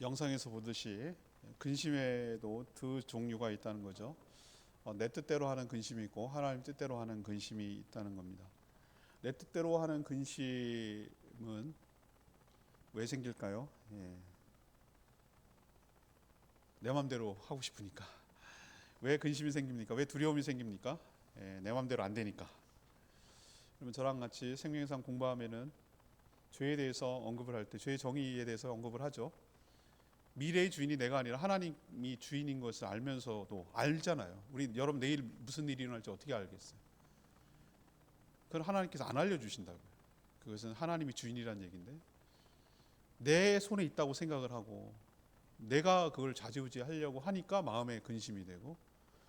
영상에서 보듯이 근심에도 두 종류가 있다는 거죠. 내 뜻대로 하는 근심이 있고 하나님 뜻대로 하는 근심이 있다는 겁니다. 내 뜻대로 하는 근심은 왜 생길까요? 내 맘대로 하고 싶으니까. 왜 근심이 생깁니까? 왜 두려움이 생깁니까? 내 맘대로 안 되니까. 그러면 저랑 같이 생명상 공부하면은 죄에 대해서 언급을 할 때 죄의 정의에 대해서 언급을 하죠. 미래의 주인이 내가 아니라 하나님이 주인인 것을 알면서도 알잖아요. 우리 여러분 내일 무슨 일이 일어날지 어떻게 알겠어요? 그건 하나님께서 안 알려주신다고요. 그것은 하나님이 주인이라는 얘기인데 내 손에 있다고 생각을 하고 내가 그걸 좌지우지하려고 하니까 마음에 근심이 되고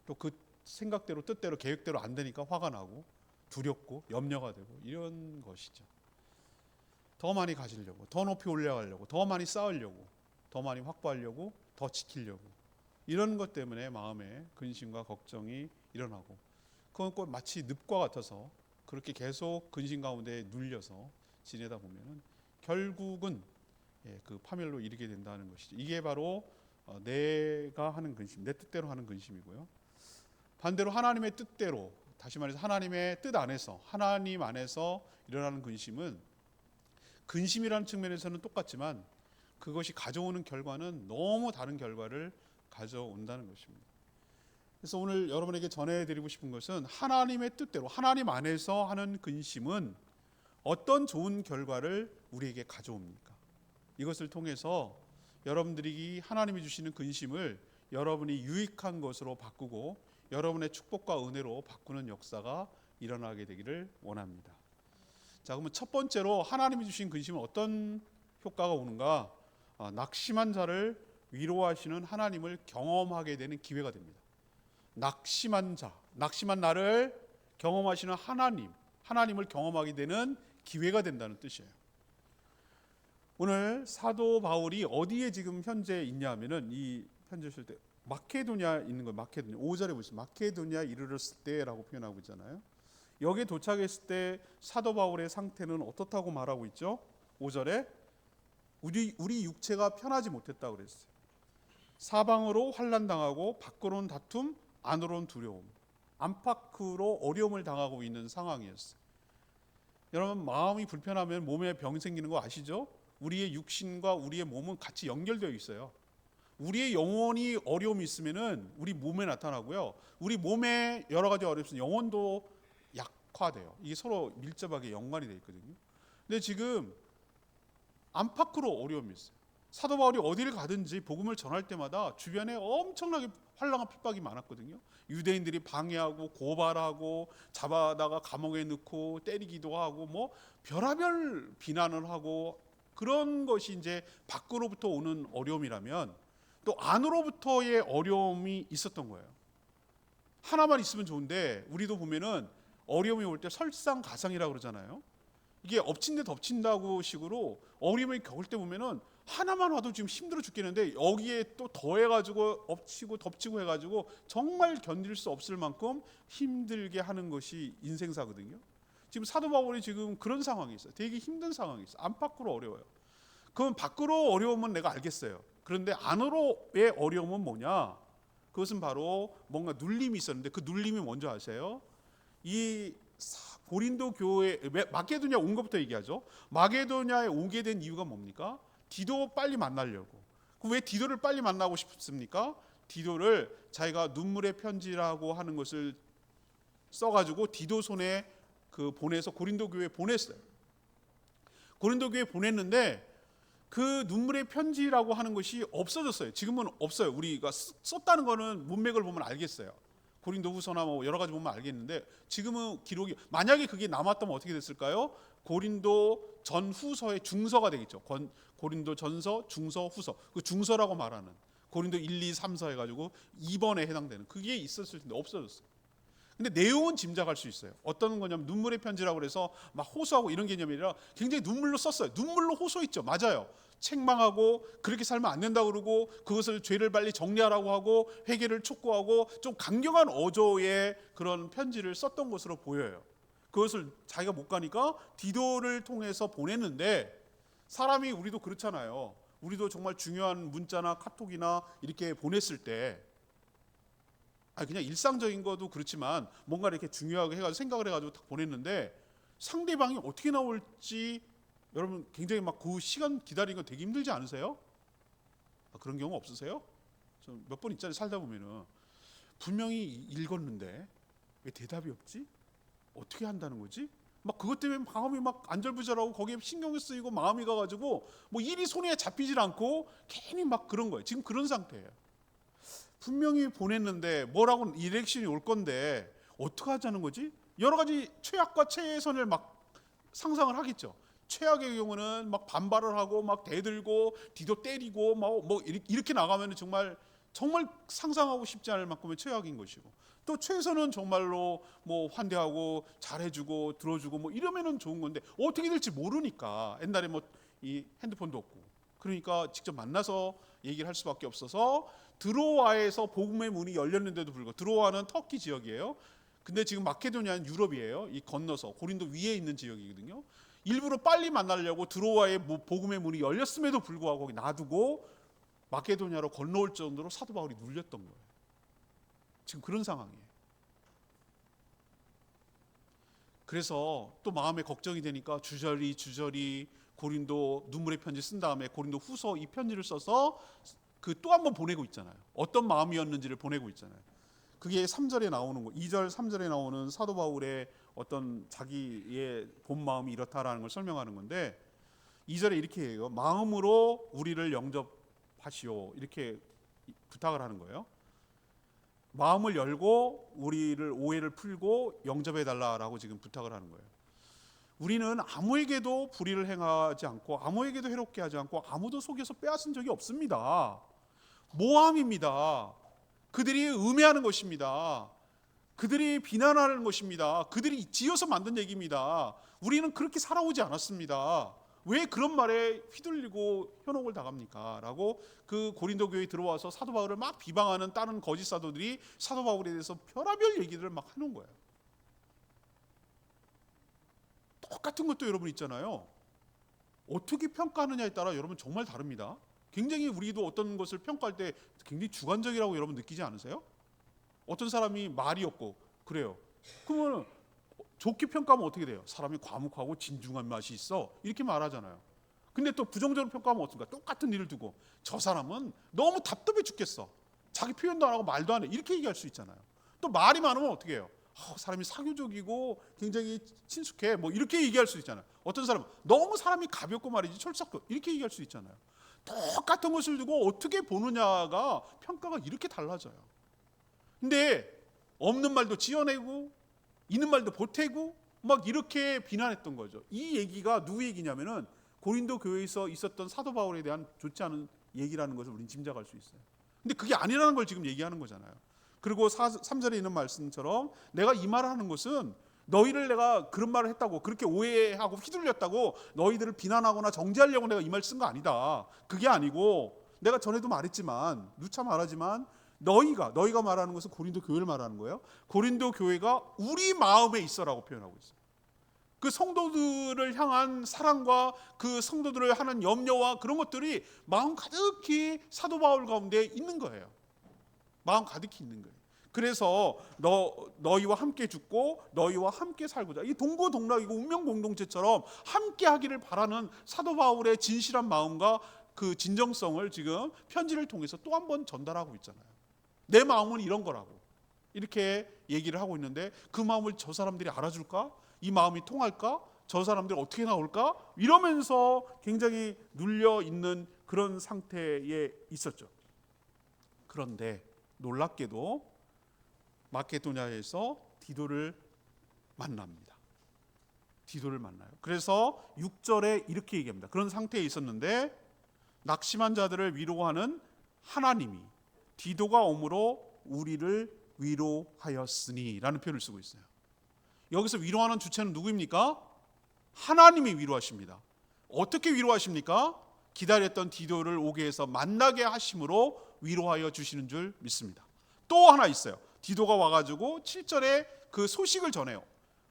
또 그 생각대로 뜻대로 계획대로 안 되니까 화가 나고 두렵고 염려가 되고 이런 것이죠. 더 많이 가지려고, 더 높이 올라가려고, 더 많이 쌓으려고, 더 많이 확보하려고, 더 지키려고 이런 것 때문에 마음에 근심과 걱정이 일어나고 그건 꼭 마치 늪과 같아서 그렇게 계속 근심 가운데 눌려서 지내다 보면은 결국은 그 파멸로 이르게 된다는 것이죠. 이게 바로 내가 하는 근심, 내 뜻대로 하는 근심이고요. 반대로 하나님의 뜻대로, 다시 말해서 하나님의 뜻 안에서, 하나님 안에서 일어나는 근심은 근심이라는 측면에서는 똑같지만 그것이 가져오는 결과는 너무 다른 결과를 가져온다는 것입니다. 그래서 오늘 여러분에게 전해드리고 싶은 것은 하나님의 뜻대로 하나님 안에서 하는 근심은 어떤 좋은 결과를 우리에게 가져옵니까? 이것을 통해서 여러분들이 하나님이 주시는 근심을 여러분이 유익한 것으로 바꾸고 여러분의 축복과 은혜로 바꾸는 역사가 일어나게 되기를 원합니다. 자, 그러면 첫 번째로 하나님이 주신 근심은 어떤 효과가 오는가? 낙심한 자를 위로하시는 하나님을 경험하게 되는 기회가 됩니다. 낙심한 자, 낙심한 나를 경험하시는 하나님을 경험하게 되는 기회가 된다는 뜻이에요. 오늘 사도 바울이 어디에 지금 현재 있냐면은 이 편지 쓸 때 마케도냐 있는 거예요. 마케도냐 5절에 보시면 마케도냐 이르렀을 때라고 표현하고 있잖아요. 여기에 도착했을 때 사도 바울의 상태는 어떻다고 말하고 있죠? 5절에 우리 육체가 편하지 못했다고 그랬어요. 사방으로 환난당하고 밖으로는 다툼, 안으로는 두려움, 안팎으로 어려움을 당하고 있는 상황이었어요. 여러분 마음이 불편하면 몸에 병이 생기는 거 아시죠? 우리의 육신과 우리의 몸은 같이 연결되어 있어요. 우리의 영혼이 어려움이 있으면은 우리 몸에 나타나고요. 우리 몸에 여러 가지 어려움이 있으면 영혼도 약화돼요. 이게 서로 밀접하게 연관이 되어 있거든요. 근데 지금 안팎으로 어려움이 있어요. 사도 바울이 어디를 가든지 복음을 전할 때마다 주변에 엄청나게 환난과 핍박이 많았거든요. 유대인들이 방해하고 고발하고 잡아다가 감옥에 넣고 때리기도 하고 뭐 별의별 비난을 하고 그런 것이 이제 밖으로부터 오는 어려움이라면 또 안으로부터의 어려움이 있었던 거예요. 하나만 있으면 좋은데 우리도 보면은 어려움이 올 때 설상가상이라고 그러잖아요. 이게 엎친 데 덮친다고 식으로 어려움을 겪을 때 보면은 하나만 와도 지금 힘들어 죽겠는데 여기에 또 더해가지고 엎치고 덮치고 해가지고 정말 견딜 수 없을 만큼 힘들게 하는 것이 인생사거든요. 지금 사도 바울이 지금 그런 상황이 있어요. 되게 힘든 상황이 있어요. 안팎으로 어려워요. 그럼 밖으로 어려움은 내가 알겠어요. 그런데 안으로의 어려움은 뭐냐? 그것은 바로 뭔가 눌림이 있었는데 그 눌림이 뭔지 아세요? 이 고린도 교회 마게도냐 온 것부터 얘기하죠. 마게도냐에 오게 된 이유가 뭡니까? 디도 빨리 만나려고. 왜 디도를 빨리 만나고 싶습니까? 디도를 자기가 눈물의 편지라고 하는 것을 써가지고 디도 손에 보내서 고린도 교회에 보냈어요. 고린도 교회에 보냈는데 그 눈물의 편지라고 하는 것이 없어졌어요. 지금은 없어요. 우리가 썼다는 거는 문맥을 보면 알겠어요. 고린도 후서나 뭐 여러 가지 보면 알겠는데 지금은 기록이 만약에 그게 남았다면 어떻게 됐을까요? 고린도 전후서의 중서가 되겠죠. 고린도 전서, 중서, 후서. 그 중서라고 말하는 고린도 1, 2, 3서 해가지고 2번에 해당되는 그게 있었을 텐데 없어졌어요. 근데 내용은 짐작할 수 있어요. 어떤 거냐면 눈물의 편지라고 그래서 막 호소하고 이런 개념이 아니라 굉장히 눈물로 썼어요. 눈물로 호소했죠. 맞아요. 책망하고 그렇게 살면 안 된다고 그러고 그것을 죄를 빨리 정리하라고 하고 회개를 촉구하고 좀 강경한 어조의 그런 편지를 썼던 것으로 보여요. 그것을 자기가 못 가니까 디도를 통해서 보냈는데 사람이 우리도 그렇잖아요. 우리도 정말 중요한 문자나 카톡이나 이렇게 보냈을 때 그냥 일상적인 것도 그렇지만 뭔가 이렇게 중요하게 해가지고 생각을 해가지고 딱 보냈는데 상대방이 어떻게 나올지 여러분 굉장히 막 그 시간 기다리는 거 되게 힘들지 않으세요? 그런 경우 없으세요? 몇 번 있잖아요. 살다 보면은 분명히 읽었는데 왜 대답이 없지? 어떻게 한다는 거지? 막 그것 때문에 마음이 막 안절부절하고 거기에 신경이 쓰이고 마음이 가가지고 뭐 일이 손에 잡히질 않고 괜히 막 그런 거예요. 지금 그런 상태예요. 분명히 보냈는데 뭐라고 리액션이 올 건데 어떻게 하자는 거지? 여러 가지 최악과 최선을 막 상상을 하겠죠. 최악의 경우는 막 반발을 하고 막 대들고 뒤도 때리고 뭐 이렇게 나가면 정말 상상하고 싶지 않을 만큼의 최악인 것이고, 또 최선은 정말로 뭐 환대하고 잘해주고 들어주고 뭐 이러면은 좋은 건데 어떻게 될지 모르니까 옛날에 뭐 이 핸드폰도 없고 그러니까 직접 만나서 얘기를 할 수밖에 없어서 드로아에서 복음의 문이 열렸는데도 불구하고, 드로아는 터키 지역이에요. 근데 지금 마케도니아는 유럽이에요. 이 건너서 고린도 위에 있는 지역이거든요. 일부러 빨리 만나려고 드로아의 복음의 문이 열렸음에도 불구하고 거기 놔두고 마케도니아로 건너올 정도로 사도 바울이 눌렸던 거예요. 지금 그런 상황이에요. 그래서 또 마음에 걱정이 되니까 주저리 고린도 눈물의 편지 쓴 다음에 고린도 후서 이 편지를 써서 그 또 한 번 보내고 있잖아요. 어떤 마음이었는지를 보내고 있잖아요. 그게 3절에 나오는 거, 2절 3절에 나오는 사도 바울의 어떤 자기의 본 마음이 이렇다라는 걸 설명하는 건데, 2절에 이렇게 해요. 마음으로 우리를 영접하시오, 이렇게 부탁을 하는 거예요. 마음을 열고 우리를 오해를 풀고 영접해 달라라고 지금 부탁을 하는 거예요. 우리는 아무에게도 불의를 행하지 않고 아무에게도 해롭게 하지 않고 아무도 속여서 빼앗은 적이 없습니다. 모함입니다. 그들이 음해하는 것입니다. 그들이 비난하는 것입니다. 그들이 지어서 만든 얘기입니다. 우리는 그렇게 살아오지 않았습니다. 왜 그런 말에 휘둘리고 현혹을 당합니까? 라고 그 고린도 교회에 들어와서 사도 바울을 막 비방하는 다른 거짓 사도들이 사도 바울에 대해서 별의별 얘기들을 막 하는 거예요. 똑같은 것도 여러분 있잖아요. 어떻게 평가하느냐에 따라 여러분 정말 다릅니다. 굉장히 우리도 어떤 것을 평가할 때 굉장히 주관적이라고 여러분 느끼지 않으세요? 어떤 사람이 말이 없고 그래요. 그러면 좋게 평가하면 어떻게 돼요? 사람이 과묵하고 진중한 맛이 있어, 이렇게 말하잖아요. 근데 또 부정적으로 평가하면 어떻습니까? 똑같은 일을 두고 저 사람은 너무 답답해 죽겠어, 자기 표현도 안 하고 말도 안 해, 이렇게 얘기할 수 있잖아요. 또 말이 많으면 어떻게 해요? 사람이 사교적이고 굉장히 친숙해, 뭐 이렇게 얘기할 수 있잖아요. 어떤 사람은 너무 사람이 가볍고 말이지 철석도, 이렇게 얘기할 수 있잖아요. 똑같은 것을 두고 어떻게 보느냐가 평가가 이렇게 달라져요. 근데 없는 말도 지어내고 있는 말도 보태고 막 이렇게 비난했던 거죠. 이 얘기가 누구 얘기냐면은 고린도 교회에서 있었던 사도 바울에 대한 좋지 않은 얘기라는 것을 우리는 짐작할 수 있어요. 근데 그게 아니라는 걸 지금 얘기하는 거잖아요. 그리고 3절에 있는 말씀처럼 내가 이 말을 하는 것은 너희를 내가 그런 말을 했다고 그렇게 오해하고 휘둘렸다고 너희들을 비난하거나 정죄하려고 내가 이 말 쓴 거 아니다. 그게 아니고 내가 전에도 말했지만 누차 말하지만 너희가 말하는 것은 고린도 교회를 말하는 거예요. 고린도 교회가 우리 마음에 있어라고 표현하고 있어요. 그 성도들을 향한 사랑과 그 성도들을 하는 염려와 그런 것들이 마음 가득히 사도 바울 가운데 있는 거예요. 마음 가득히 있는 거예요. 그래서 너희와 함께 죽고 너희와 함께 살고자, 이 동고동락이고 운명 공동체처럼 함께 하기를 바라는 사도 바울의 진실한 마음과 그 진정성을 지금 편지를 통해서 또 한 번 전달하고 있잖아요. 내 마음은 이런 거라고 이렇게 얘기를 하고 있는데 그 마음을 저 사람들이 알아줄까? 이 마음이 통할까? 저 사람들이 어떻게 나올까? 이러면서 굉장히 눌려 있는 그런 상태에 있었죠. 그런데 놀랍게도 마케도냐에서 디도를 만납니다. 디도를 만나요. 그래서 6절에 이렇게 얘기합니다. 그런 상태에 있었는데 낙심한 자들을 위로하는 하나님이 디도가 오므로 우리를 위로하였으니 라는 표현을 쓰고 있어요. 여기서 위로하는 주체는 누구입니까? 하나님이 위로하십니다. 어떻게 위로하십니까? 기다렸던 디도를 오게 해서 만나게 하심으로 위로하여 주시는 줄 믿습니다. 또 하나 있어요. 디도가 와가지고 7절에 그 소식을 전해요.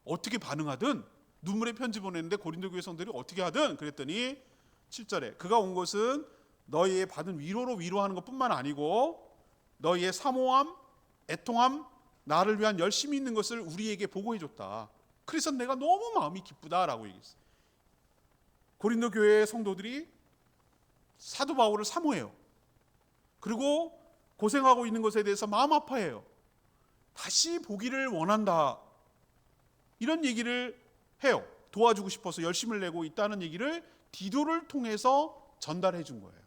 어떻게 반응하든, 눈물의 편지 보냈는데 고린도 교회 성들이 어떻게 하든, 그랬더니 7절에 그가 온 것은 너희의 받은 위로로 위로하는 것뿐만 아니고 너희의 사모함, 애통함, 나를 위한 열심이 있는 것을 우리에게 보고해 줬다. 그래서 내가 너무 마음이 기쁘다라고 얘기했어요. 고린도 교회의 성도들이 사도 바울을 사모해요. 그리고 고생하고 있는 것에 대해서 마음 아파해요. 다시 보기를 원한다. 이런 얘기를 해요. 도와주고 싶어서 열심을 내고 있다는 얘기를 디도를 통해서 전달해 준 거예요.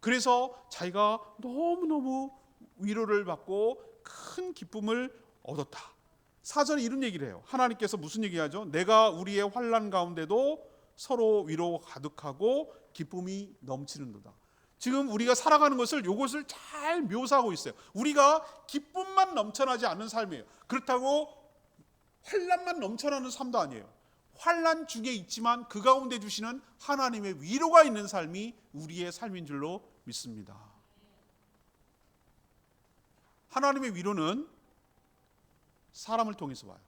그래서 자기가 너무너무 위로를 받고 큰 기쁨을 얻었다. 4절에 이런 얘기를 해요. 하나님께서 무슨 얘기하죠? 내가 우리의 환난 가운데도 서로 위로 가득하고 기쁨이 넘치는도다. 지금 우리가 살아가는 것을 이것을 잘 묘사하고 있어요. 우리가 기쁨만 넘쳐나지 않는 삶이에요. 그렇다고 환난만 넘쳐나는 삶도 아니에요. 환난 중에 있지만 그 가운데 주시는 하나님의 위로가 있는 삶이 우리의 삶인 줄로 믿습니다. 하나님의 위로는 사람을 통해서 와요.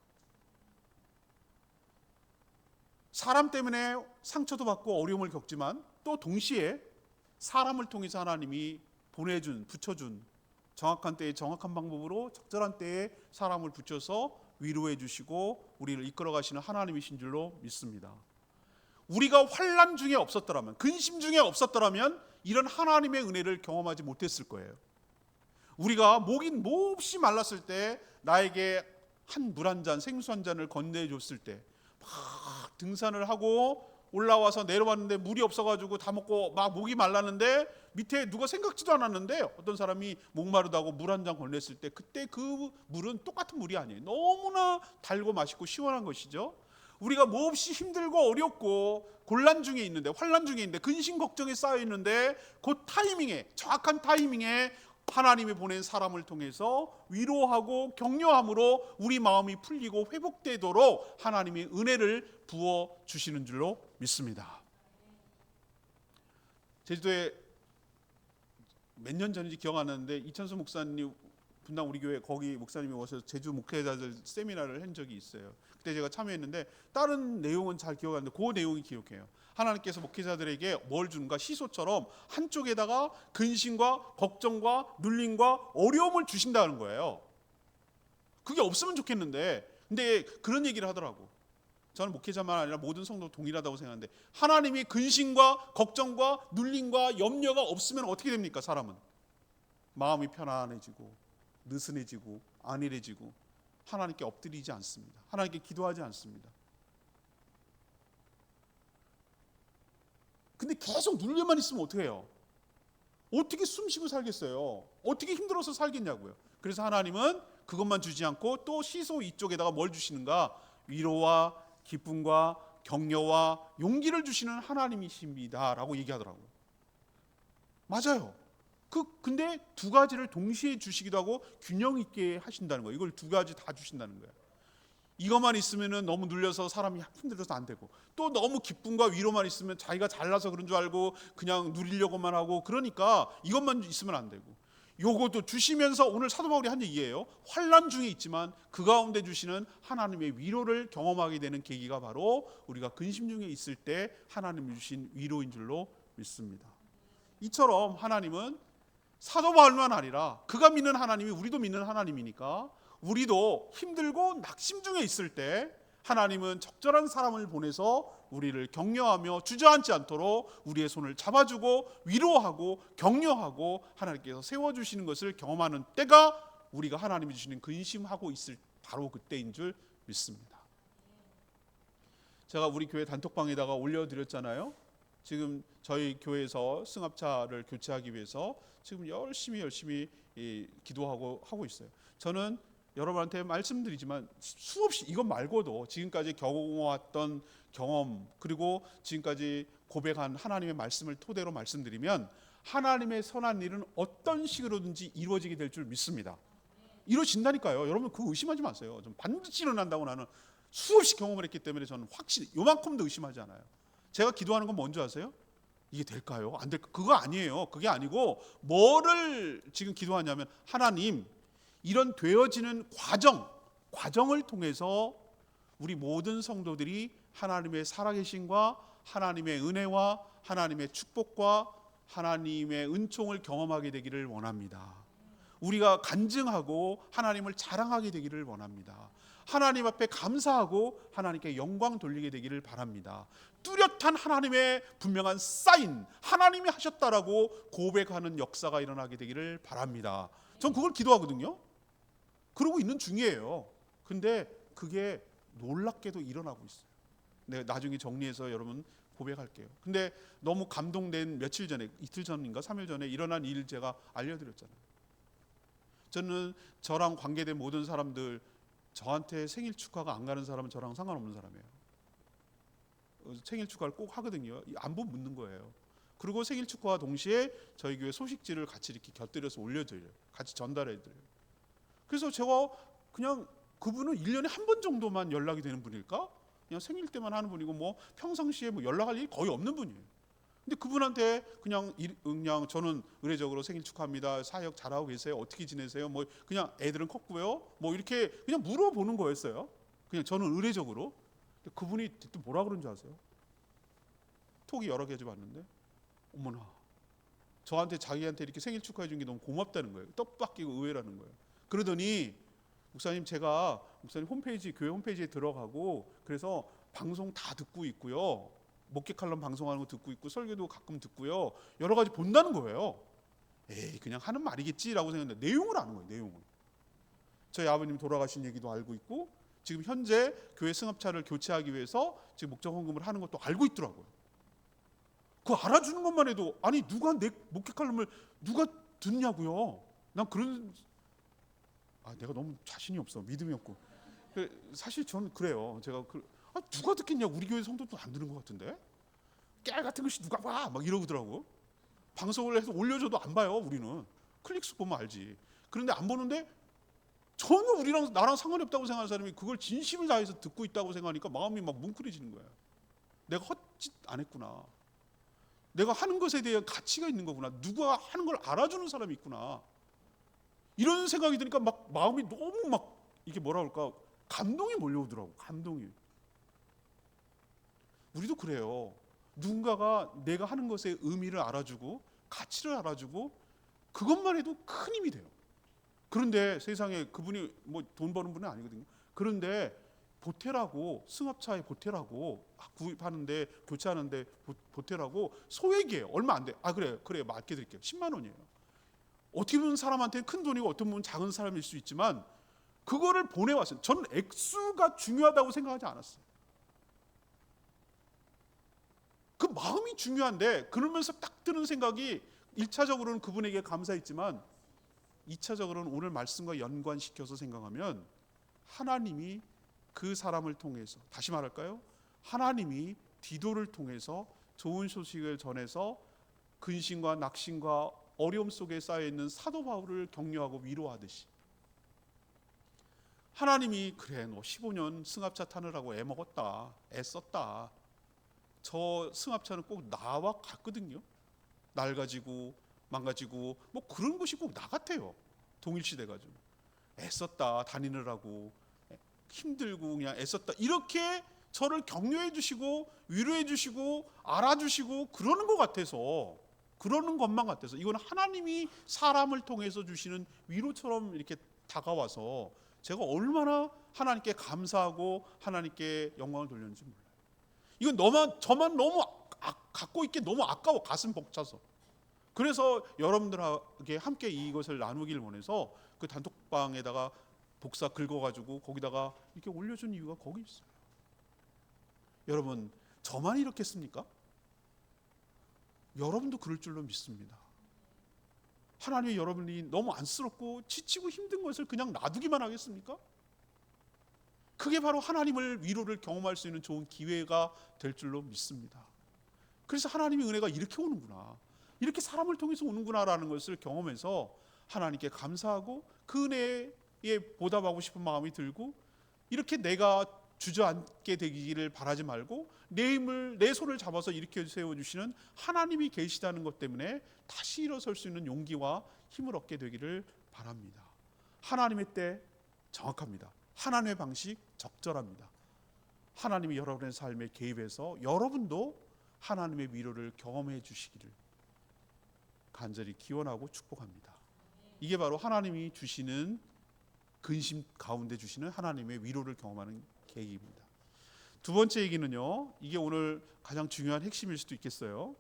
사람 때문에 상처도 받고 어려움을 겪지만 또 동시에 사람을 통해서 하나님이 보내준, 붙여준 정확한 때에 정확한 방법으로 적절한 때에 사람을 붙여서 위로해 주시고 우리를 이끌어 가시는 하나님이신 줄로 믿습니다. 우리가 환난 중에 없었더라면, 근심 중에 없었더라면 이런 하나님의 은혜를 경험하지 못했을 거예요. 우리가 목이 몹시 말랐을 때 나에게 물 한 잔, 생수 한 잔을 건네줬을 때 막 등산을 하고 올라와서 내려왔는데 물이 없어가지고 다 먹고 막 목이 말랐는데 밑에 누가 생각지도 않았는데 어떤 사람이 목마르다고 물 한 잔 건넸을 때 그때 그 물은 똑같은 물이 아니에요. 너무나 달고 맛있고 시원한 것이죠. 우리가 몹시 힘들고 어렵고 곤란 중에 있는데, 환난 중에 있는데, 근심 걱정에 쌓여 있는데 그 타이밍에, 정확한 타이밍에 하나님이 보낸 사람을 통해서 위로하고 격려함으로 우리 마음이 풀리고 회복되도록 하나님이 은혜를 부어 주시는 줄로 믿습니다. 제주도에 몇 년 전인지 기억 안 나는데 이천수 목사님 분당 우리 교회 거기 목사님이 오셔서 제주 목회자들 세미나를 한 적이 있어요. 그때 제가 참여했는데 다른 내용은 잘 기억 안 나는데 그 내용이 기억해요. 하나님께서 목회자들에게 뭘 주는가, 시소처럼 한쪽에다가 근심과 걱정과 눌림과 어려움을 주신다는 거예요. 그게 없으면 좋겠는데 근데 그런 얘기를 하더라고. 저는 목회자만 아니라 모든 성도 동일하다고 생각하는데 하나님이 근심과 걱정과 눌림과 염려가 없으면 어떻게 됩니까? 사람은 마음이 편안해지고 느슨해지고 안일해지고 하나님께 엎드리지 않습니다. 하나님께 기도하지 않습니다. 근데 계속 눌려만 있으면 어떻게 해요? 어떻게 숨쉬고 살겠어요? 어떻게 힘들어서 살겠냐고요. 그래서 하나님은 그것만 주지 않고 또 시소 이쪽에다가 뭘 주시는가? 위로와 기쁨과 격려와 용기를 주시는 하나님이십니다 라고 얘기하더라고요. 맞아요. 근데 두 가지를 동시에 주시기도 하고 균형 있게 하신다는 거예요. 이걸 두 가지 다 주신다는 거예요. 이것만 있으면 너무 눌려서 사람이 힘들어서 안 되고 또 너무 기쁨과 위로만 있으면 자기가 잘나서 그런 줄 알고 그냥 누리려고만 하고 그러니까 이것만 있으면 안 되고 요것도 주시면서 오늘 사도 바울이 한 얘기예요. 환난 중에 있지만 그 가운데 주시는 하나님의 위로를 경험하게 되는 계기가 바로 우리가 근심 중에 있을 때 하나님이 주신 위로인 줄로 믿습니다. 이처럼 하나님은 사도 바울만 아니라 그가 믿는 하나님이 우리도 믿는 하나님이니까 우리도 힘들고 낙심 중에 있을 때 하나님은 적절한 사람을 보내서 우리를 격려하며 주저앉지 않도록 우리의 손을 잡아주고 위로하고 격려하고 하나님께서 세워주시는 것을 경험하는 때가 우리가 하나님이 주시는 근심하고 있을 바로 그때인 줄 믿습니다. 제가 우리 교회 단톡방에다가 올려드렸잖아요. 지금 저희 교회에서 승합차를 교체하기 위해서 지금 열심히 기도하고 하고 있어요. 저는 여러분한테 말씀드리지만 수없이 이것 말고도 지금까지 경험했던 경험 그리고 지금까지 고백한 하나님의 말씀을 토대로 말씀드리면 하나님의 선한 일은 어떤 식으로든지 이루어지게 될 줄 믿습니다. 이루어진다니까요. 여러분 그거 의심하지 마세요. 좀 반드시 일어난다고 나는 수없이 경험을 했기 때문에 저는 확실히 요만큼도 의심하지 않아요. 제가 기도하는 건 뭔지 아세요? 이게 될까요? 안 될까? 그거 아니에요. 그게 아니고 뭐를 지금 기도하냐면 하나님 이런 되어지는 과정을 통해서 우리 모든 성도들이 하나님의 살아계심과 하나님의 은혜와 하나님의 축복과 하나님의 은총을 경험하게 되기를 원합니다. 우리가 간증하고 하나님을 자랑하게 되기를 원합니다. 하나님 앞에 감사하고 하나님께 영광 돌리게 되기를 바랍니다. 뚜렷한 하나님의 분명한 사인, 하나님이 하셨다라고 고백하는 역사가 일어나게 되기를 바랍니다. 전 그걸 기도하거든요. 그러고 있는 중이에요. 근데 그게 놀랍게도 일어나고 있어요. 내가 나중에 정리해서 여러분 고백할게요. 근데 너무 감동된 며칠 전에, 이틀 전인가 3일 전에 일어난 일 제가 알려드렸잖아요. 저는 저랑 관계된 모든 사람들, 저한테 생일 축하가 안 가는 사람은 저랑 상관없는 사람이에요. 생일 축하를 꼭 하거든요. 안부 묻는 거예요. 그리고 생일 축하와 동시에 저희 교회 소식지를 같이 이렇게 곁들여서 올려드려요. 같이 전달해드려요. 그래서 제가 그냥 그분은 1년에 한 번 정도만 연락이 되는 분일까? 그냥 생일 때만 하는 분이고 뭐 평상시에 뭐 연락할 일이 거의 없는 분이에요. 근데 그분한테 그냥 저는 의례적으로 생일 축하합니다. 사역 잘하고 계세요? 어떻게 지내세요? 뭐 그냥 애들은 컸고요. 뭐 이렇게 그냥 물어보는 거였어요. 그냥 저는 의례적으로. 근데 그분이 또 뭐라 그런 줄 아세요? 톡이 여러 개 해봤는데 어머나 저한테 자기한테 이렇게 생일 축하해 준 게 너무 고맙다는 거예요. 뜻밖이고 의외라는 거예요. 그러더니 목사님 제가 목사님 홈페이지 교회 홈페이지에 들어가고 그래서 방송 다 듣고 있고요. 목회 칼럼 방송하는 거 듣고 있고 설교도 가끔 듣고요. 여러 가지 본다는 거예요. 에이 그냥 하는 말이겠지라고 생각했는데 내용을 아는 거예요. 내용을. 저희 아버님 돌아가신 얘기도 알고 있고 지금 현재 교회 승합차를 교체하기 위해서 지금 목적 헌금을 하는 것도 알고 있더라고요. 그거 알아주는 것만 해도 아니 누가 내 목회 칼럼을 누가 듣냐고요. 난 그런 내가 너무 자신이 없어. 믿음이 없고. 사실 저는 그래요. 제가 누가 듣겠냐. 우리 교회 성도도 안 듣는 것 같은데. 깨알 같은 것이 누가 봐. 막 이러더라고. 방송을 해서 올려줘도 안 봐요. 우리는. 클릭수 보면 알지. 그런데 안 보는데 전혀 우리랑 나랑 상관이 없다고 생각하는 사람이 그걸 진심을 다해서 듣고 있다고 생각하니까 마음이 막 뭉클해지는 거야. 내가 헛짓 안 했구나. 내가 하는 것에 대한 가치가 있는 거구나. 누가 하는 걸 알아주는 사람이 있구나. 이런 생각이 드니까 막 마음이 너무 막 이게 뭐라 그럴까 감동이 몰려오더라고. 감동이. 우리도 그래요. 누군가가 내가 하는 것의 의미를 알아주고 가치를 알아주고 그것만 해도 큰 힘이 돼요. 그런데 세상에 그분이 뭐 돈 버는 분은 아니거든요. 그런데 보태라고 승합차에 보태라고 구입하는데 교체하는데 보태라고 소액이에요. 얼마 안 돼. 그래 맞게 드릴게요. 10만 원이에요. 어떻게 보면 사람한테는 큰 돈이고 어떤 분은 작은 사람일 수 있지만 그거를 보내왔어요. 저는 액수가 중요하다고 생각하지 않았어요. 그 마음이 중요한데 그러면서 딱 드는 생각이 1차적으로는 그분에게 감사했지만 2차적으로는 오늘 말씀과 연관시켜서 생각하면 하나님이 그 사람을 통해서 다시 말할까요? 하나님이 디도를 통해서 좋은 소식을 전해서 근심과 낙심과 어려움 속에 쌓여있는 사도 바울을 격려하고 위로하듯이 하나님이 그래 너 15년 승합차 타느라고 애먹었다 애썼다 저 승합차는 꼭 나와 같거든요. 낡아지고 망가지고 뭐 그런 것이 꼭 나 같아요. 동일시돼가지고 애썼다 다니느라고 힘들고 그냥 애썼다 이렇게 저를 격려해 주시고 위로해 주시고 알아주시고 그러는 것 같아서 그러는 것만 같아서 이건 하나님이 사람을 통해서 주시는 위로처럼 이렇게 다가와서 제가 얼마나 하나님께 감사하고 하나님께 영광을 돌렸는지 몰라요. 이건 저만 너무 갖고 있기 너무 아까워. 가슴 벅차서. 그래서 여러분들에게 함께 이것을 나누길 원해서 그 단톡방에다가 복사 긁어가지고 거기다가 이렇게 올려준 이유가 거기 있어요. 여러분 저만 이렇겠습니까? 여러분도 그럴 줄로 믿습니다. 하나님이 여러분이 너무 안쓰럽고 지치고 힘든 것을 그냥 놔두기만 하겠습니까? 그게 바로 하나님을 위로를 경험할 수 있는 좋은 기회가 될 줄로 믿습니다. 그래서 하나님의 은혜가 이렇게 오는구나. 이렇게 사람을 통해서 오는구나라는 것을 경험해서 하나님께 감사하고 그 은혜에 보답하고 싶은 마음이 들고 이렇게 내가 주저앉게 되기를 바라지 말고 내 힘을 내 손을 잡아서 일으켜 세워주시는 하나님이 계시다는 것 때문에 다시 일어설 수 있는 용기와 힘을 얻게 되기를 바랍니다. 하나님의 때 정확합니다. 하나님의 방식 적절합니다. 하나님이 여러분의 삶에 개입해서 여러분도 하나님의 위로를 경험해 주시기를 간절히 기원하고 축복합니다. 이게 바로 하나님이 주시는 근심 가운데 주시는 하나님의 위로를 경험하는 계기입니다. 두 번째 얘기는요, 이게 오늘 가장 중요한 핵심일 수도 있겠어요.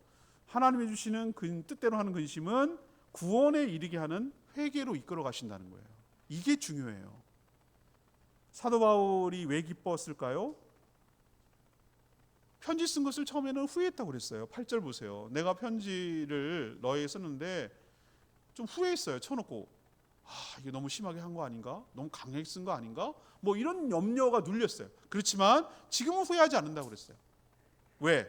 하나님이 주시는 뜻대로 하는 근심은 구원에 이르게 하는 회개로 이끌어 가신다는 거예요. 이게 중요해요. 사도 바울이 왜 기뻤을까요? 편지 쓴 것을 처음에는 후회했다고 그랬어요. 8절 보세요. 내가 편지를 너에게 썼는데 좀 후회했어요. 쳐놓고 이게 너무 심하게 한 거 아닌가? 너무 강하게 쓴 거 아닌가? 뭐 이런 염려가 눌렸어요. 그렇지만 지금은 후회하지 않는다고 그랬어요. 왜?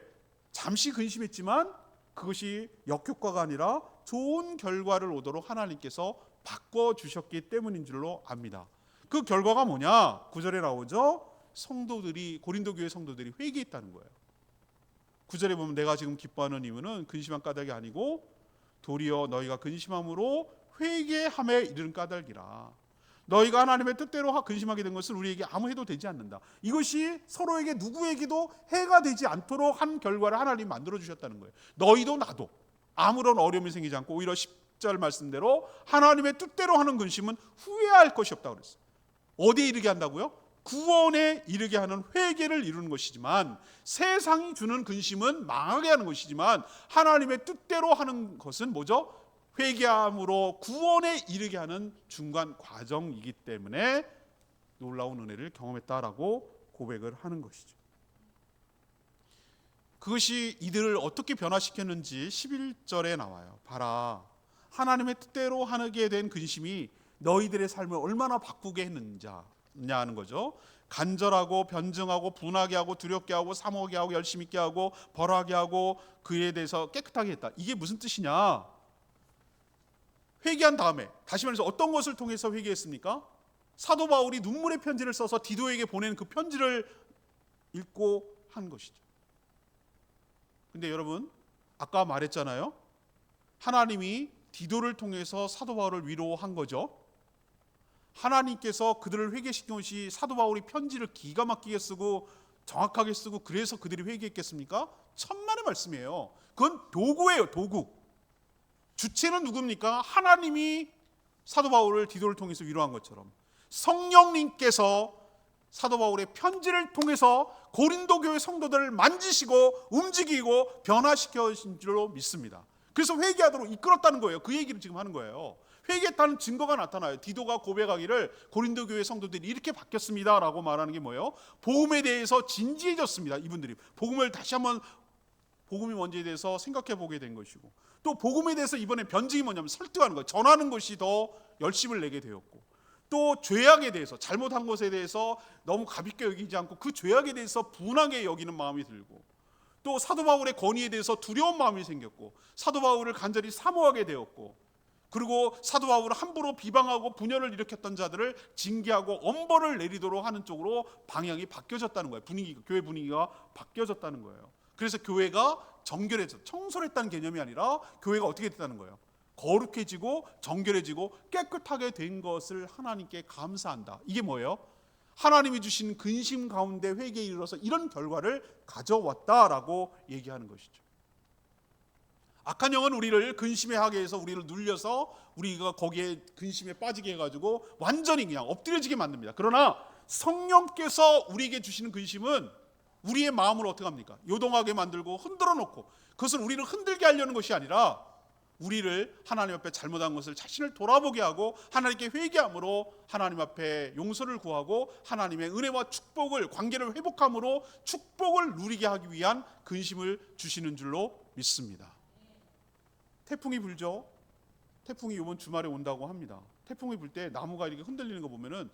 잠시 근심했지만 그것이 역효과가 아니라 좋은 결과를 오도록 하나님께서 바꿔주셨기 때문인 줄로 압니다. 그 결과가 뭐냐? 9절에 나오죠. 고린도 교회 성도들이 회개했다는 거예요. 9절에 보면 내가 지금 기뻐하는 이유는 근심한 까닭이 아니고 도리어 너희가 근심함으로 회개함에 이르는 까닭이라. 너희가 하나님의 뜻대로 근심하게 된 것을 우리에게 아무 해도 되지 않는다. 이것이 서로에게 누구에게도 해가 되지 않도록 한 결과를 하나님이 만들어 주셨다는 거예요. 너희도 나도 아무런 어려움이 생기지 않고 오히려 10절 말씀대로 하나님의 뜻대로 하는 근심은 후회할 것이 없다고 그랬어요. 어디에 이르게 한다고요? 구원에 이르게 하는 회개를 이루는 것이지만, 세상이 주는 근심은 망하게 하는 것이지만 하나님의 뜻대로 하는 것은 뭐죠? 회개함으로 구원에 이르게 하는 중간 과정이기 때문에 놀라운 은혜를 경험했다라고 고백을 하는 것이죠. 그것이 이들을 어떻게 변화시켰는지 11절에 나와요. 봐라, 하나님의 뜻대로 하게 된 근심이 너희들의 삶을 얼마나 바꾸게 했느냐 하는 거죠. 간절하고 변증하고 분하게 하고 두렵게 하고 사모하게 하고 열심히 있게 하고 벌하게 하고 그에 대해서 깨끗하게 했다. 이게 무슨 뜻이냐? 회개한 다음에, 다시 말해서 어떤 것을 통해서 회개했습니까? 사도 바울이 눈물의 편지를 써서 디도에게 보낸 그 편지를 읽고 한 것이죠. 근데 여러분, 아까 말했잖아요. 하나님이 디도를 통해서 사도 바울을 위로한 거죠. 하나님께서 그들을 회개시킨 것이 사도 바울이 편지를 기가 막히게 쓰고 정확하게 쓰고 그래서 그들이 회개했겠습니까? 천만의 말씀이에요. 그건 도구예요, 도구. 주체는 누굽니까? 하나님이 사도 바울을 디도를 통해서 위로한 것처럼 성령님께서 사도 바울의 편지를 통해서 고린도 교회 성도들을 만지시고 움직이고 변화시켜신 줄로 믿습니다. 그래서 회개하도록 이끌었다는 거예요. 그 얘기를 지금 하는 거예요. 회개했다는 증거가 나타나요. 디도가 고백하기를 고린도 교회 성도들이 이렇게 바뀌었습니다 라고 말하는 게 뭐예요? 복음에 대해서 진지해졌습니다. 이분들이 복음을 다시 한번, 복음이 뭔지에 대해서 생각해 보게 된 것이고, 또 복음에 대해서 이번에 변증이 뭐냐면 설득하는 거예요. 전하는 것이 더 열심을 내게 되었고, 또 죄악에 대해서, 잘못한 것에 대해서 너무 가볍게 여기지 않고 그 죄악에 대해서 분하게 여기는 마음이 들고, 또 사도 바울의 권위에 대해서 두려운 마음이 생겼고, 사도 바울을 간절히 사모하게 되었고, 그리고 사도 바울을 함부로 비방하고 분열을 일으켰던 자들을 징계하고 엄벌을 내리도록 하는 쪽으로 방향이 바뀌어졌다는 거예요. 교회 분위기가 바뀌어졌다는 거예요. 그래서 교회가 정결해져, 청솔했다는 개념이 아니라 교회가 어떻게 됐다는 거예요? 거룩해지고 정결해지고 깨끗하게 된 것을 하나님께 감사한다. 이게 뭐예요? 하나님이 주신 근심 가운데 회개에 이르러서 이런 결과를 가져왔다라고 얘기하는 것이죠. 악한 영은 우리를 근심에 하게 해서 우리를 눌려서 우리가 거기에 근심에 빠지게 해가지고 완전히 그냥 엎드려지게 만듭니다. 그러나 성령께서 우리에게 주시는 근심은 우리의 마음을 어떻게 합니까? 요동하게 만들고 흔들어 놓고, 그것은 우리를 흔들게 하려는 것이 아니라 우리를 하나님 앞에 잘못한 것을 자신을 돌아보게 하고 하나님께 회개함으로 하나님 앞에 용서를 구하고 하나님의 은혜와 축복을, 관계를 회복함으로 축복을 누리게 하기 위한 근심을 주시는 줄로 믿습니다. 태풍이 불죠. 태풍이 이번 주말에 온다고 합니다. 태풍이 불 때 나무가 이렇게 흔들리는 거 보면은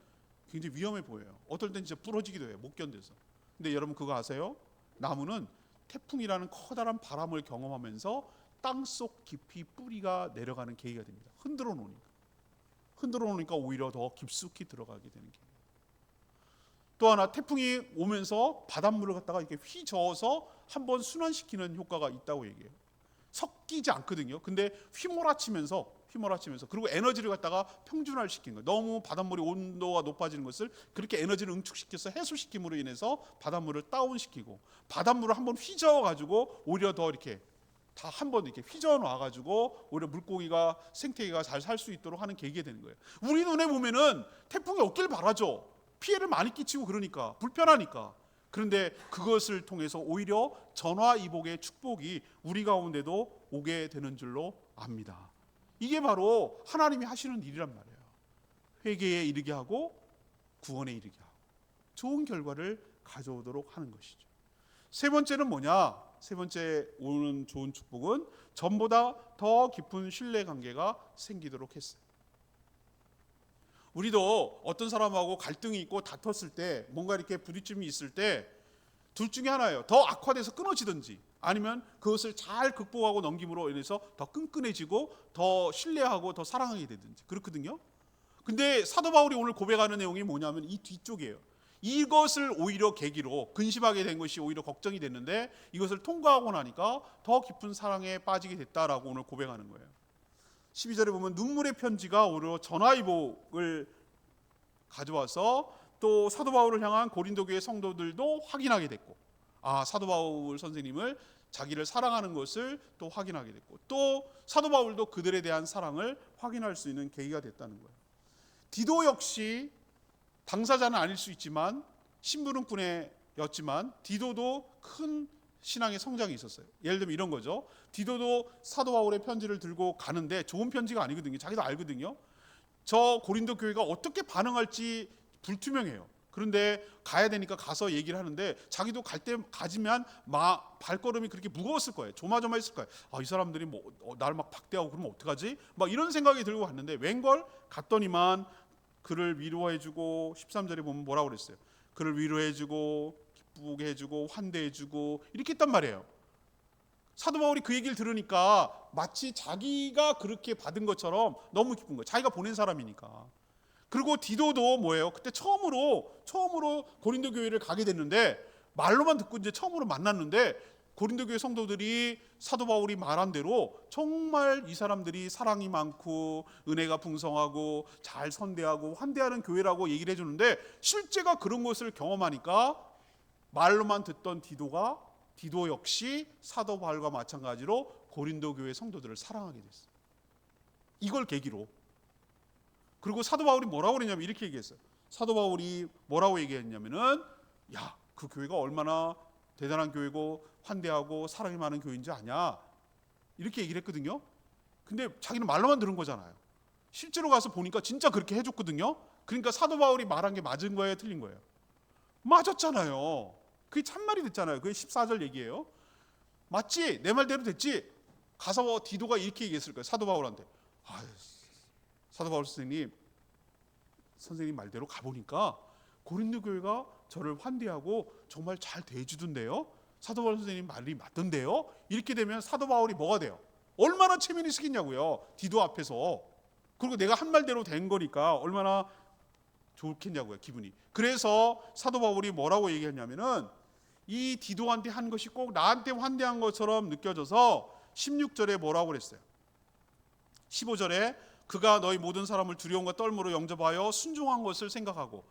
굉장히 위험해 보여요. 어떨 땐 진짜 부러지기도 해요. 못 견뎌서. 근데 여러분 그거 아세요? 나무는 태풍이라는 커다란 바람을 경험하면서 땅속 깊이 뿌리가 내려가는 계기가 됩니다. 흔들어 놓으니까 오히려 더 깊숙이 들어가게 되는 계기. 또 하나, 태풍이 오면서 바닷물을 갖다가 이렇게 휘저어서 한번 순환시키는 효과가 있다고 얘기해요. 섞이지 않거든요. 근데 휘몰아치면서 그리고 에너지를 갖다가 평준화시킨 거예요. 너무 바닷물이 온도가 높아지는 것을 그렇게 에너지를 응축시켜서 해소시킴으로 인해서 바닷물을 다운시키고, 바닷물을 한번 휘저어 가지고 오히려 더 이렇게 다 한 번 이렇게 휘저어 놔가지고 오히려 물고기가 생태계가 잘 살 수 있도록 하는 계기가 되는 거예요. 우리 눈에 보면은 태풍이 없길 바라죠. 피해를 많이 끼치고 그러니까 불편하니까. 그런데 그것을 통해서 오히려 전화이복의 축복이 우리 가운데도 오게 되는 줄로 압니다. 이게 바로 하나님이 하시는 일이란 말이에요. 회개에 이르게 하고 구원에 이르게 하고 좋은 결과를 가져오도록 하는 것이죠. 세 번째는 뭐냐? 세 번째 오는 좋은 축복은 전보다 더 깊은 신뢰 관계가 생기도록 했어요. 우리도 어떤 사람하고 갈등이 있고 다퉜을 때, 뭔가 이렇게 부딪힘이 있을 때 둘 중에 하나예요. 더 악화돼서 끊어지든지 아니면 그것을 잘 극복하고 넘김으로 인해서 더 끈끈해지고 더 신뢰하고 더 사랑하게 되든지 그렇거든요. 근데 사도 바울이 오늘 고백하는 내용이 뭐냐면 이 뒤쪽이에요. 이것을 오히려 계기로 근심하게 된 것이 오히려 걱정이 됐는데 이것을 통과하고 나니까 더 깊은 사랑에 빠지게 됐다라고 오늘 고백하는 거예요. 12절에 보면 눈물의 편지가 오히려 전화위복을 가져와서 또 사도 바울을 향한 고린도 교회 성도들도 확인하게 됐고, 사도 바울 선생님을 자기를 사랑하는 것을 또 확인하게 됐고, 또 사도 바울도 그들에 대한 사랑을 확인할 수 있는 계기가 됐다는 거예요. 디도 역시 당사자는 아닐 수 있지만 심부름꾼이었지만 디도도 큰 신앙의 성장이 있었어요. 예를 들면 이런 거죠. 디도도 사도 바울의 편지를 들고 가는데 좋은 편지가 아니거든요. 자기도 알거든요. 저 고린도 교회가 어떻게 반응할지 불투명해요. 그런데 가야 되니까 가서 얘기를 하는데 자기도 갈 때 가지면 발걸음이 그렇게 무거웠을 거예요. 조마조마했을 거예요. 이 사람들이 나를 막 박대하고 그러면 어떡하지? 막 이런 생각이 들고 갔는데 웬걸 갔더니만 그를 위로해주고 13절에 보면 뭐라고 그랬어요? 그를 위로해주고 기쁘게 해주고 환대해주고 이렇게 했단 말이에요. 사도 바울이 그 얘기를 들으니까 마치 자기가 그렇게 받은 것처럼 너무 기쁜 거예요. 자기가 보낸 사람이니까. 그리고 디도도 뭐예요? 그때 처음으로 고린도 교회를 가게 됐는데 말로만 듣고 이제 처음으로 만났는데 고린도 교회 성도들이 사도 바울이 말한 대로 정말 이 사람들이 사랑이 많고 은혜가 풍성하고 잘 선대하고 환대하는 교회라고 얘기를 해주는데 실제가 그런 것을 경험하니까 말로만 듣던 디도 역시 사도 바울과 마찬가지로 고린도 교회 성도들을 사랑하게 됐어요. 이걸 계기로. 그리고 사도 바울이 뭐라고 그랬냐면 이렇게 얘기했어요. 사도 바울이 뭐라고 얘기했냐면은 그 교회가 얼마나 대단한 교회고 환대하고 사랑이 많은 교회인지 아냐 이렇게 얘기를 했거든요. 근데 자기는 말로만 들은 거잖아요. 실제로 가서 보니까 진짜 그렇게 해줬거든요. 그러니까 사도 바울이 말한 게 맞은 거예요, 틀린 거예요? 맞았잖아요. 그게 참말이 됐잖아요. 그게 14절 얘기예요. 맞지? 내 말대로 됐지? 가서 디도가 이렇게 얘기했을 거예요. 사도 바울한테. 사도 바울 선생님 말대로 가보니까 고린도 교회가 저를 환대하고 정말 잘 대해주던데요. 사도 바울 선생님 말이 맞던데요. 이렇게 되면 사도 바울이 뭐가 돼요? 얼마나 체면이 쓰겠냐고요. 디도 앞에서. 그리고 내가 한 말대로 된 거니까 얼마나 좋겠냐고요, 기분이. 그래서 사도 바울이 뭐라고 얘기했냐면은 이 디도한테 한 것이 꼭 나한테 환대한 것처럼 느껴져서 16절에 뭐라고 그랬어요? 15절에 그가 너희 모든 사람을 두려움과 떨므로 영접하여 순종한 것을 생각하고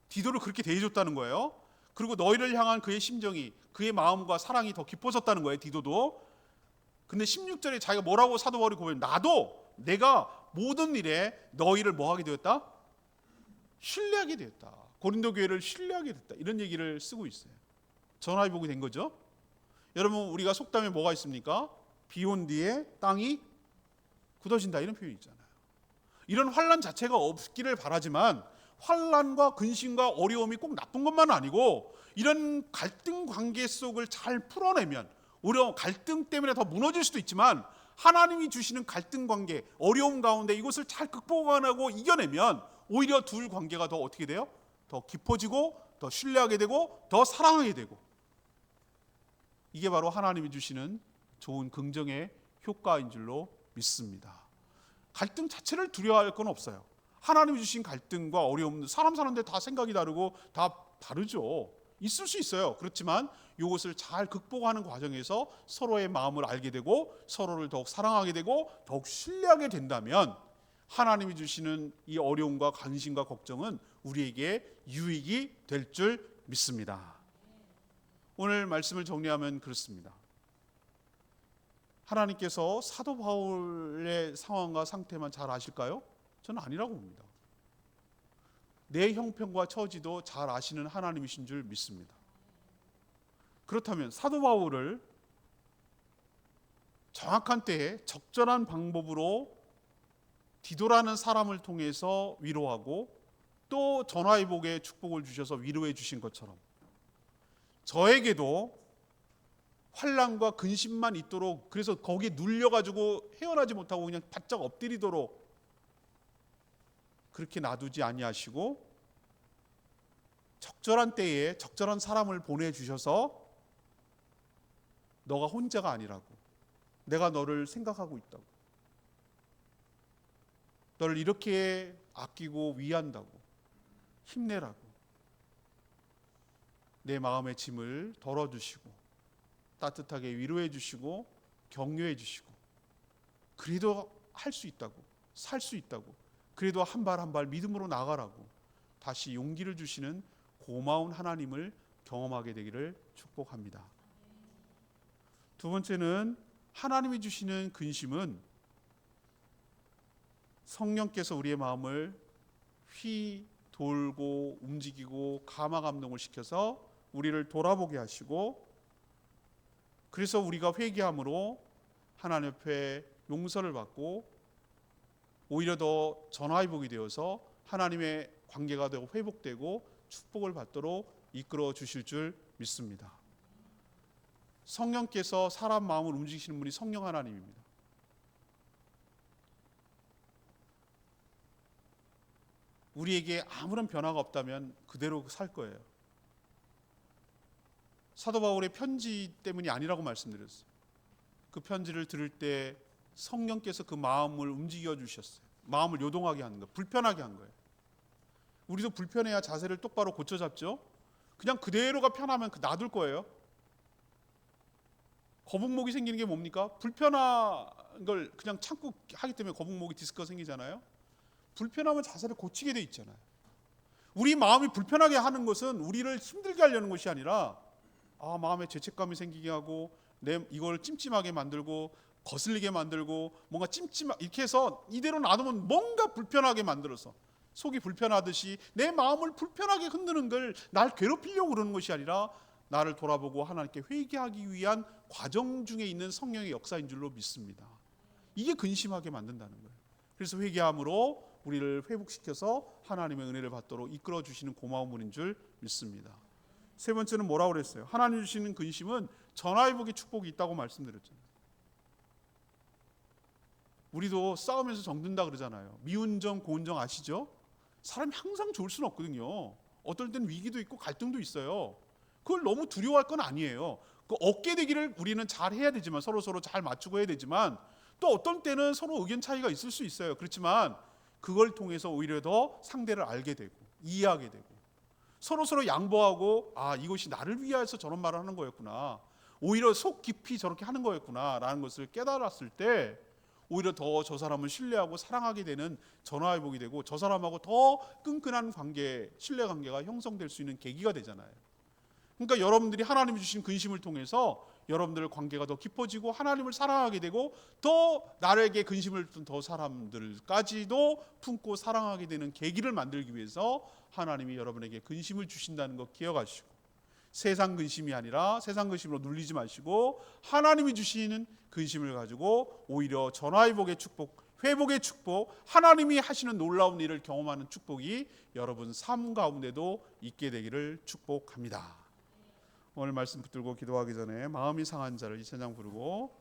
디도를 그렇게 대해줬다는 거예요. 그리고 너희를 향한 그의 심정이 그의 마음과 사랑이 더 깊어졌다는 거예요. 디도도. 근데 16절에 자기가 뭐라고 사도 바울이 고백해? 나도 내가 모든 일에 너희를 뭐하게 되었다? 신뢰하게 되었다. 고린도 교회를 신뢰하게 됐다. 이런 얘기를 쓰고 있어요. 전화위복이 된 거죠. 여러분 우리가 속담에 뭐가 있습니까? 비 온 뒤에 땅이 굳어진다 이런 표현이 있잖아요. 이런 환난 자체가 없기를 바라지만 환난과 근심과 어려움이 꼭 나쁜 것만은 아니고 이런 갈등 관계 속을 잘 풀어내면 오히려 갈등 때문에 더 무너질 수도 있지만 하나님이 주시는 갈등 관계, 어려움 가운데 이것을 잘 극복하고 이겨내면 오히려 둘 관계가 더 어떻게 돼요? 더 깊어지고 더 신뢰하게 되고 더 사랑하게 되고 이게 바로 하나님이 주시는 좋은 긍정의 효과인 줄로 믿습니다. 갈등 자체를 두려워할 건 없어요. 하나님이 주신 갈등과 어려움, 사람 사는데 다 생각이 다르고 다 다르죠. 있을 수 있어요. 그렇지만 이것을 잘 극복하는 과정에서 서로의 마음을 알게 되고 서로를 더욱 사랑하게 되고 더욱 신뢰하게 된다면 하나님이 주시는 이 어려움과 관심과 걱정은 우리에게 유익이 될 줄 믿습니다. 오늘 말씀을 정리하면 그렇습니다. 하나님께서 사도 바울의 상황과 상태만 잘 아실까요? 저는 아니라고 봅니다. 내 형편과 처지도 잘 아시는 하나님이신 줄 믿습니다. 그렇다면 사도 바울을 정확한 때에 적절한 방법으로 디도라는 사람을 통해서 위로하고 또 전화위복의 축복을 주셔서 위로해 주신 것처럼 저에게도 환난과 근심만 있도록, 그래서 거기에 눌려가지고 헤어나지 못하고 그냥 바짝 엎드리도록 그렇게 놔두지 아니하시고 적절한 때에 적절한 사람을 보내주셔서 너가 혼자가 아니라고, 내가 너를 생각하고 있다고, 너를 이렇게 아끼고 위한다고, 힘내라고, 내 마음의 짐을 덜어주시고 따뜻하게 위로해 주시고 격려해 주시고, 그래도 할 수 있다고, 살 수 있다고, 그래도 한 발 한 발 믿음으로 나가라고 다시 용기를 주시는 고마운 하나님을 경험하게 되기를 축복합니다. 두 번째는 하나님이 주시는 근심은 성령께서 우리의 마음을 휘돌고 움직이고 감화감동을 시켜서 우리를 돌아보게 하시고, 그래서 우리가 회개함으로 하나님 앞에 용서를 받고 오히려 더 전화위복이 되어서 하나님의 관계가 되고 회복되고 축복을 받도록 이끌어 주실 줄 믿습니다. 성령께서 사람 마음을 움직이시는 분이 성령 하나님입니다. 우리에게 아무런 변화가 없다면 그대로 살 거예요. 사도 바울의 편지 때문이 아니라고 말씀드렸어요. 그 편지를 들을 때 성령께서 그 마음을 움직여 주셨어요. 마음을 요동하게 하는 거예요. 불편하게 한 거예요. 우리도 불편해야 자세를 똑바로 고쳐 잡죠. 그냥 그대로가 편하면 놔둘 거예요. 거북목이 생기는 게 뭡니까? 불편한 걸 그냥 참고 하기 때문에 거북목이 디스크가 생기잖아요. 불편하면 자세를 고치게 돼 있잖아요. 우리 마음이 불편하게 하는 것은 우리를 힘들게 하려는 것이 아니라 마음에 죄책감이 생기게 하고 이걸 찜찜하게 만들고 거슬리게 만들고 뭔가 이렇게 해서 이대로 놔두면 뭔가 불편하게 만들어서 속이 불편하듯이 내 마음을 불편하게 흔드는 걸 날 괴롭히려고 그러는 것이 아니라 나를 돌아보고 하나님께 회개하기 위한 과정 중에 있는 성령의 역사인 줄로 믿습니다. 이게 근심하게 만든다는 거예요. 그래서 회개함으로 우리를 회복시켜서 하나님의 은혜를 받도록 이끌어 주시는 고마운 분인 줄 믿습니다. 세 번째는 뭐라고 그랬어요? 하나님 주시는 근심은 전화위복의 축복이 있다고 말씀드렸잖아요. 우리도 싸우면서 정든다 그러잖아요. 미운 점 고운 점 아시죠? 사람이 항상 좋을 수는 없거든요. 어떨 땐 위기도 있고 갈등도 있어요. 그걸 너무 두려워할 건 아니에요. 그 얻게 되기를 우리는 잘 해야 되지만, 서로 잘 맞추고 해야 되지만, 또 어떤 때는 서로 의견 차이가 있을 수 있어요. 그렇지만 그걸 통해서 오히려 더 상대를 알게 되고 이해하게 되고 서로 양보하고 이것이 나를 위하여서 저런 말을 하는 거였구나, 오히려 속 깊이 저렇게 하는 거였구나 라는 것을 깨달았을 때 오히려 더 저 사람을 신뢰하고 사랑하게 되는 전화위복이 되고 저 사람하고 더 끈끈한 관계, 신뢰관계가 형성될 수 있는 계기가 되잖아요. 그러니까 여러분들이 하나님이 주신 근심을 통해서 여러분들의 관계가 더 깊어지고 하나님을 사랑하게 되고 더 나에게 근심을 준 더 사람들까지도 품고 사랑하게 되는 계기를 만들기 위해서 하나님이 여러분에게 근심을 주신다는 거 기억하시고, 세상 근심이 아니라 세상 근심으로 눌리지 마시고 하나님이 주시는 근심을 가지고 오히려 전화위복의 축복, 회복의 축복, 하나님이 하시는 놀라운 일을 경험하는 축복이 여러분 삶 가운데도 있게 되기를 축복합니다. 오늘 말씀 붙들고 기도하기 전에 마음이 상한 자를 이 찬양 부르고